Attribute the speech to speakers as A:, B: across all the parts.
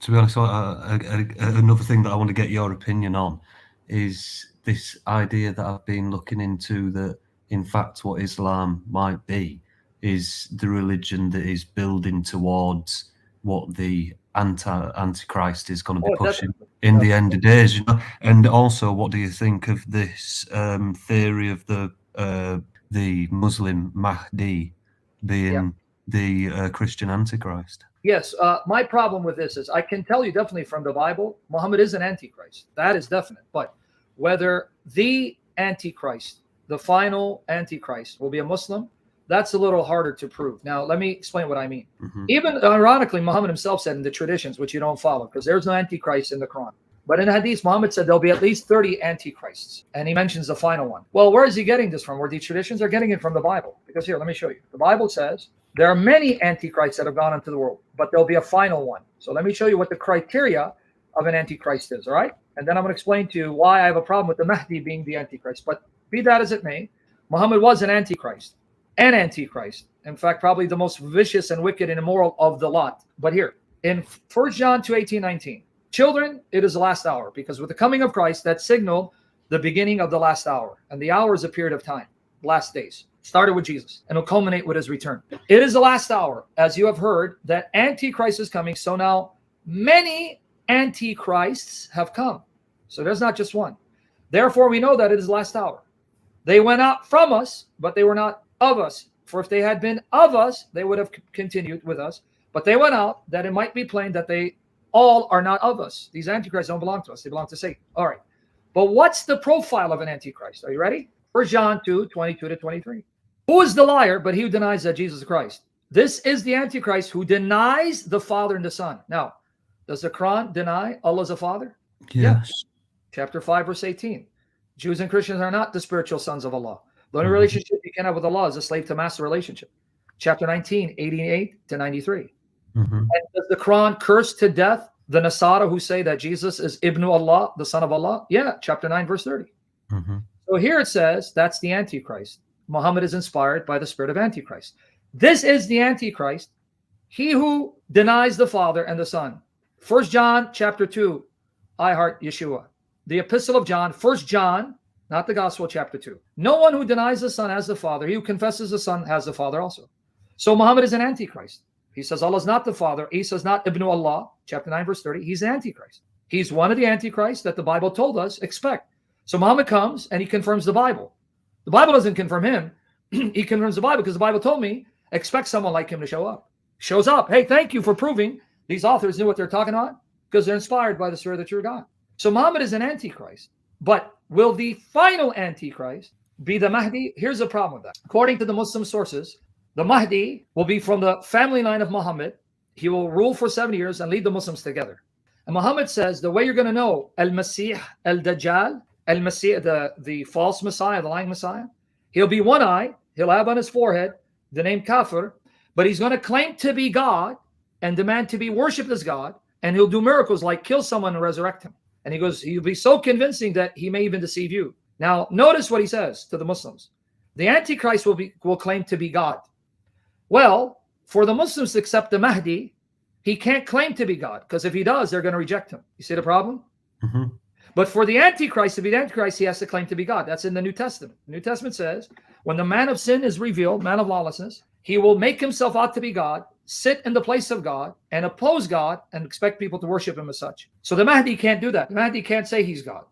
A: To be honest, another thing that I want to get your opinion on is this idea that I've been looking into, that in fact what Islam might be is the religion that is building towards what the Antichrist is going to be
B: Oh,
A: pushing
B: definitely.
A: in the end of days, you know? And also, what do you think of this theory of the Muslim Mahdi
B: Yeah.
A: being the Christian Antichrist?
B: Yes. My problem with this is I can tell you definitely from the Bible, Muhammad is an antichrist. That is definite. But whether the antichrist, the final antichrist, will be a Muslim, that's a little harder to prove. Now, let me explain what I mean.
A: Hmm.
B: Even ironically, Muhammad himself said in the traditions, which you don't follow, because there's no antichrist in the Quran. But in Hadith, Muhammad said there'll be at least 30 antichrists. And he mentions the final one. Well, where is he getting this from? Where these traditions are getting it from the Bible. Because here, let me show you. The Bible says there are many antichrists that have gone into the world, but there'll be a final one. So let me show you what the criteria of an antichrist is, all right? And then I'm going to explain to you why I have a problem with the Mahdi being the antichrist. But be that as it may, Muhammad was an antichrist. An antichrist. In fact, probably the most vicious and wicked and immoral of the lot. But here, in 1 John 2:18-19, children, it is the last hour, because with the coming of Christ, that signaled the beginning of the last hour. And the hour is a period of time, last days. Started with Jesus and will culminate with his return. It is the last hour, as you have heard, that Antichrist is coming. So now many Antichrists have come. So there's not just one. Therefore, we know that it is the last hour. They went out from us, but they were not of us. For if they had been of us, they would have continued with us. But they went out, that it might be plain that they all are not of us. These Antichrists don't belong to us. They belong to Satan. All right. But what's the profile of an Antichrist? Are you ready? 1 John 2:22-23. Who is the liar but he who denies that Jesus is Christ? This is the Antichrist who denies the Father and the Son. Now, does the Quran deny Allah is a Father?
A: Yes.
B: Yeah. Chapter 5, verse 18. Jews and Christians are not the spiritual sons of Allah. The only relationship you can have with Allah is a slave to master relationship. Chapter 19, 88-93. And does the Quran curse to death the Nasara who say that Jesus is Ibn Allah, the son of Allah? Yeah, chapter 9, verse 30. So here it says that's the Antichrist. Muhammad is inspired by the spirit of Antichrist. This is the Antichrist, he who denies the Father and the Son. 1 John chapter 2, I heart Yeshua. The Epistle of John, 1 John, not the Gospel, chapter 2. No one who denies the Son has the Father. He who confesses the Son has the Father also. So Muhammad is an Antichrist. He says Allah is not the Father. Isa is not Ibn Allah, chapter 9, verse 30. He's an Antichrist. He's one of the Antichrists that the Bible told us expect. So Muhammad comes and he confirms the Bible. The Bible doesn't confirm him. He confirms the Bible because the Bible told me expect someone like him to show up. Shows up. Hey, thank you for proving these authors knew what they're talking about because they're inspired by the Spirit of the true God. So Muhammad is an Antichrist. But will the final Antichrist be the Mahdi? Here's the problem with that. According to the Muslim sources, the Mahdi will be from the family line of Muhammad. He will rule for 70 years and lead the Muslims together. And Muhammad says the way you're going to know Al-Masih, Al-Dajjal, Al-Masih, the false Messiah, the lying Messiah, he'll be one eye, he'll have on his forehead the name Kafir, but he's going to claim to be God and demand to be worshipped as God, and he'll do miracles like kill someone and resurrect him. And he goes, he'll be so convincing that he may even deceive you. Now, notice what he says to the Muslims. The Antichrist will claim to be God. Well, for the Muslims to accept the Mahdi, he can't claim to be God, because if he does, they're going to reject him. You see the problem? But for the Antichrist to be the Antichrist, he has to claim to be God. That's in the New Testament. The New Testament says, when the man of sin is revealed, man of lawlessness, he will make himself out to be God, sit in the place of God, and oppose God, and expect people to worship him as such. So the Mahdi can't do that. The Mahdi can't say he's God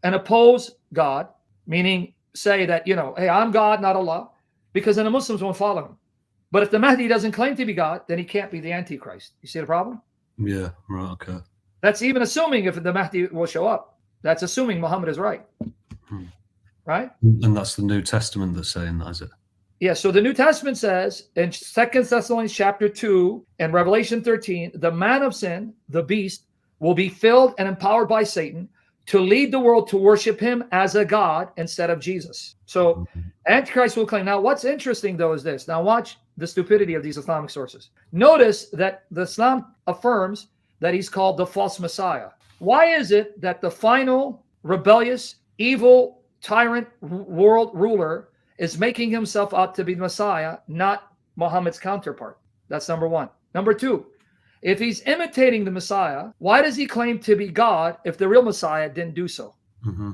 B: and oppose God, meaning say that, hey, I'm God, not Allah, because then the Muslims won't follow him. But if the Mahdi doesn't claim to be God, then he can't be the Antichrist. You see the problem?
A: Yeah, right, okay.
B: That's even assuming if the Mahdi will show up. That's assuming Muhammad is right. Right?
A: And that's the New Testament that's saying that, is it?
B: Yeah, so the New Testament says in 2 Thessalonians chapter 2 and Revelation 13, the man of sin, the beast, will be filled and empowered by Satan to lead the world to worship him as a God instead of Jesus. So Antichrist will claim. Now, what's interesting, though, is this. Now, watch the stupidity of these Islamic sources. Notice that the Islam affirms that he's called the false Messiah. Why is it that the final rebellious, evil, tyrant world ruler is making himself out to be the Messiah, not Muhammad's counterpart? That's number one. Number two, If he's imitating the Messiah, why does he claim to be God if the real Messiah didn't do so?
A: Mm-hmm.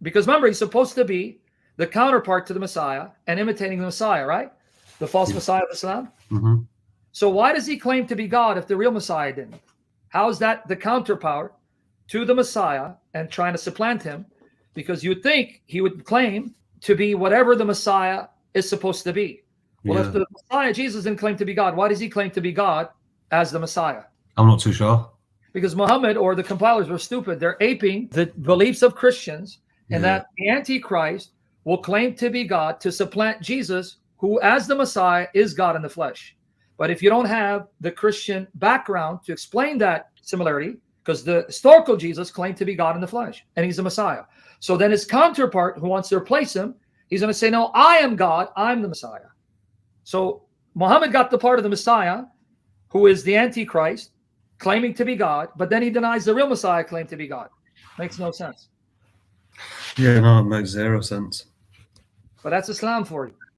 B: Because remember, he's supposed to be the counterpart to the Messiah and imitating the Messiah, right? The false Messiah of Islam.
A: Mm-hmm.
B: So why does he claim to be God if the real Messiah didn't? How is that the counterpart to the Messiah and trying to supplant him? Because you'd think he would claim to be whatever the Messiah is supposed to be. Well, if the Messiah, Jesus, didn't claim to be God, why does he claim to be God as the Messiah?
A: I'm not too sure.
B: Because Muhammad or the compilers were stupid. They're aping the beliefs of Christians and that the Antichrist will claim to be God to supplant Jesus, who as the Messiah is God in the flesh. But if you don't have the Christian background to explain that similarity, because the historical Jesus claimed to be God in the flesh and he's the Messiah. So then his counterpart who wants to replace him, he's going to say, no, I am God, I'm the Messiah. So Muhammad got the part of the Messiah, who is the Antichrist, claiming to be God, but then he denies the real Messiah claimed to be God. Makes no sense.
A: Yeah, no, it makes zero sense.
B: But that's Islam for you.